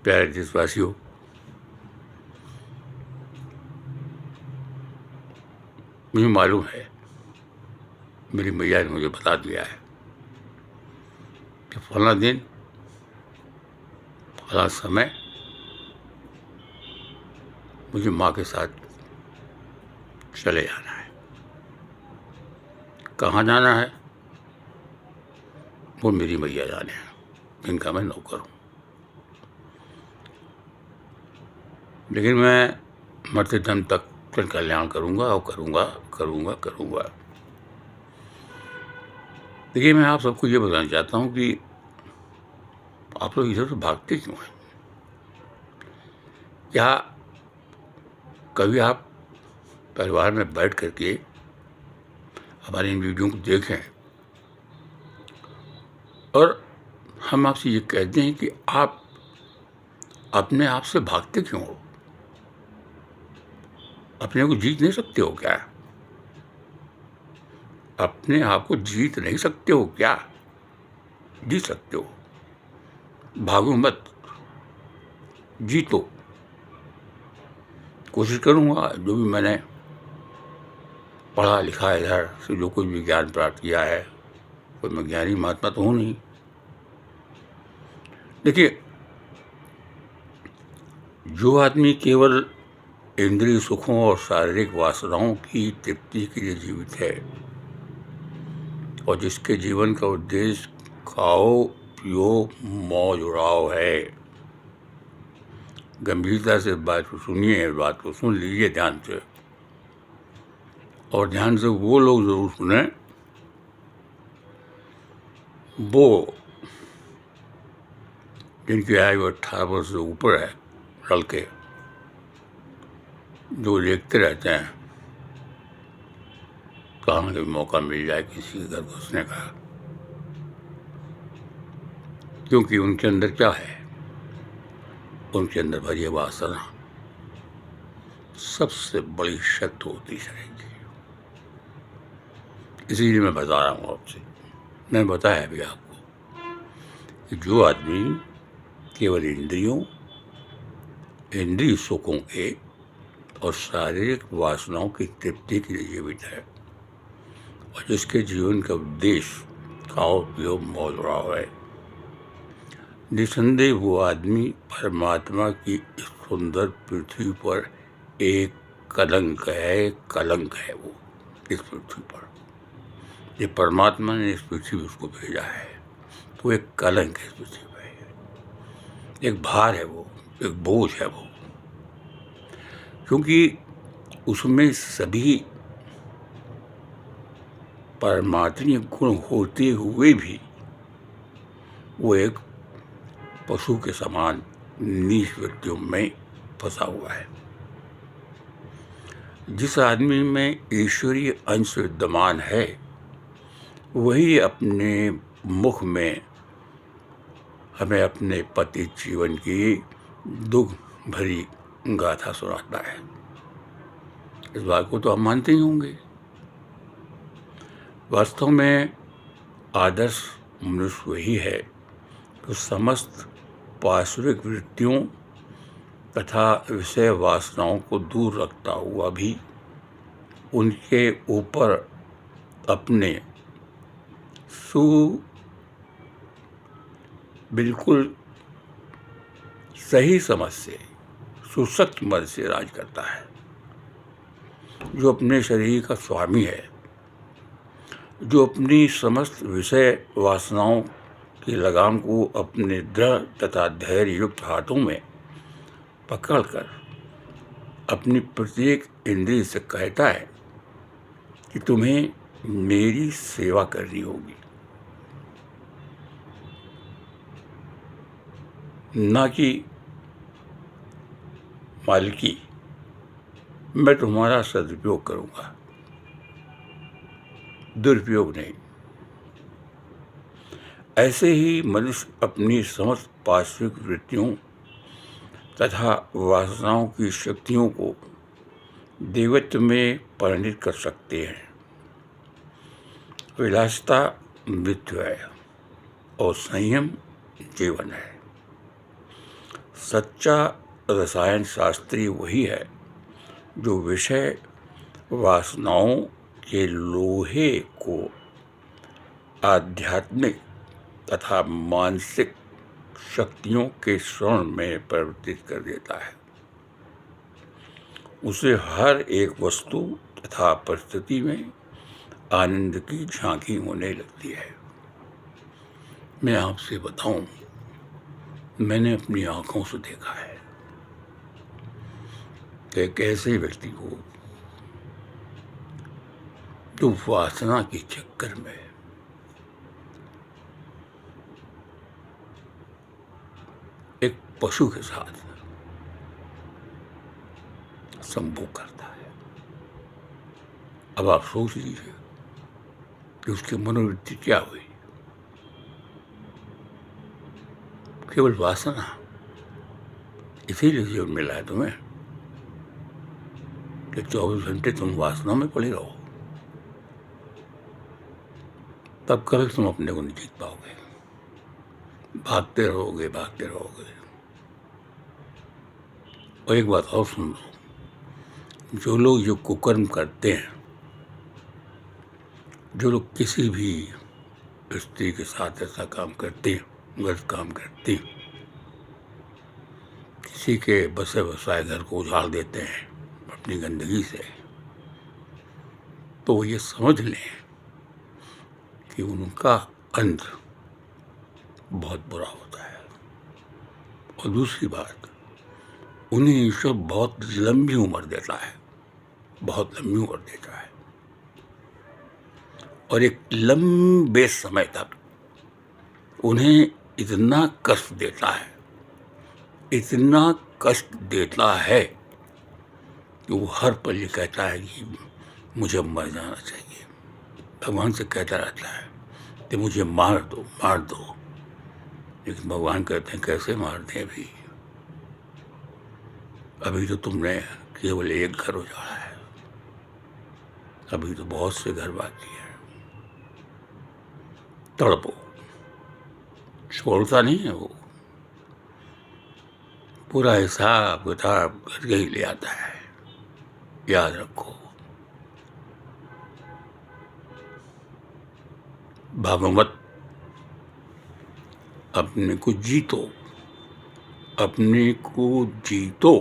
प्यारे देशवासियों, मुझे मालूम है, मेरी मैया ने मुझे बता दिया है कि फला दिन फला समय मुझे माँ के साथ चले जाना है। कहाँ जाना है वो मेरी मैया जाने हैं, जिनका मैं नौकर हूँ। लेकिन मैं मरते दम तक जन कल्याण करूँगा और करूँगा करूँगा करूँगा। देखिए, मैं आप सबको ये बताना चाहता हूँ कि आप लोग इधर से भागते क्यों हैं? क्या कभी आप परिवार में बैठ करके हमारे इन वीडियो को देखें और हम आपसे ये कहते हैं कि आप अपने आप से भागते क्यों हो? अपने को जीत नहीं सकते हो क्या? अपने आप को जीत नहीं सकते हो क्या? जीत सकते हो। भागो मत, जीतो। कोशिश करूँगा, जो भी मैंने पढ़ा लिखा है, इधर से जो कुछ भी ज्ञान प्राप्त किया है, कोई मैं ज्ञानी महात्मा तो हूँ नहीं। देखिए, जो आदमी केवल इंद्रिय सुखों और शारीरिक वासनाओं की तृप्ति के लिए जीवित है और जिसके जीवन का उद्देश्य खाओ पियो मौज उड़ाओ है, गंभीरता से बात को सुनिए, बात को सुन लीजिए ध्यान से, और ध्यान से वो लोग जरूर सुने वो जिनकी आयु 18 वर्ष से ऊपर है, लड़के जो देखते रहते हैं कहाँ कभी मौका मिल जाए किसी के घर घुसने का। क्योंकि उनके अंदर क्या है? उनके अंदर भरी वासना सबसे बड़ी शक्ति होती है। इसीलिए मैं बता रहा हूँ आपसे, मैंने बताया भी आपको कि जो आदमी केवल इंद्रिय सुखों के और शारीरिक वासनाओं की तृप्ति के लिए जीवित है और जिसके जीवन का उद्देश्य खाओ पियो मौज उड़ाओ है, निसंदेह वो आदमी परमात्मा की इस सुंदर पृथ्वी पर एक कलंक है वो इस पृथ्वी पर। ये परमात्मा ने इस पृथ्वी उसको भेजा है तो एक कलंक है इस पृथ्वी पर, एक भार है वो, एक बोझ है वो, क्योंकि उसमें सभी परमात्मीय गुण होते हुए भी वो एक पशु के समान नीच वृत्तियों में फंसा हुआ है। जिस आदमी में ईश्वरीय अंश विद्यमान है वही अपने मुख में हमें अपने पति जीवन की दुख भरी गाथा सुनाता है। इस बात को तो आप मानते ही होंगे। वास्तव में आदर्श मनुष्य वही है तो समस्त पार्श्विक वृत्तियों तथा विषय वासनाओं को दूर रखता हुआ भी उनके ऊपर अपने बिल्कुल सही समझ से सुशक्त मन से राज करता है। जो अपने शरीर का स्वामी है, जो अपनी समस्त विषय वासनाओं की लगाम को अपने दृढ़ तथा धैर्य युक्त हाथों में पकड़कर अपनी प्रत्येक इंद्रिय से कहता है कि तुम्हें मेरी सेवा करनी होगी, ना कि मालिकी, मैं तुम्हारा सदुपयोग करूंगा, दुरुपयोग नहीं। ऐसे ही मनुष्य अपनी समस्त पार्श्विक वृत्तियों तथा वासनाओं की शक्तियों को देवत्व में परिणित कर सकते हैं। विलासिता मृत्यु है और संयम जीवन है। सच्चा रसायन शास्त्री वही है जो विषय वासनाओं के लोहे को आध्यात्मिक तथा मानसिक शक्तियों के स्वर्ण में परिवर्तित कर देता है। उसे हर एक वस्तु तथा परिस्थिति में आनंद की झांकी होने लगती है। मैं आपसे बताऊं, मैंने अपनी आंखों से देखा है कि एक ऐसे व्यक्ति को जो वासना के चक्कर में एक पशु के साथ संभोग करता है। अब आप सोच लीजिए कि उसकी मनोवृत्ति क्या हुई। केवल वासना, इसीलिए जीवन मिला है तुम्हें कि 24 घंटे तुम वासना में पड़े रहो, तब कभी तुम अपने को नहीं जीत पाओगे। भागते रहोगे भागते रहोगे। और एक बात और सुन लो, जो लोग जो कुकर्म करते हैं, जो लोग किसी भी स्त्री के साथ ऐसा काम करते हैं, गलत काम करते हैं, किसी के बसे बसाए घर को उजाड़ देते हैं अपनी गंदगी से, तो वो ये समझ लें कि उनका अंत बहुत बुरा होता है। और दूसरी बात, उन्हें ईश्वर बहुत लंबी उम्र देता है, बहुत लंबी उम्र देता है, और एक लंबे समय तक उन्हें इतना कष्ट देता है, इतना कष्ट देता है कि वो हर पल ये कहता है कि मुझे मर जाना चाहिए। भगवान से कहता रहता है कि मुझे मार दो मार दो, लेकिन भगवान कहते हैं कैसे मार दें, अभी तो तुमने केवल एक घर उजाड़ा है, अभी तो बहुत से घर बाकी हैं। तड़पो, छोड़ता नहीं है वो, पूरा हिसाब किताब करके ही ले आता है। याद रखो, भागो मत, अपने को जीतो, अपने को जीतो।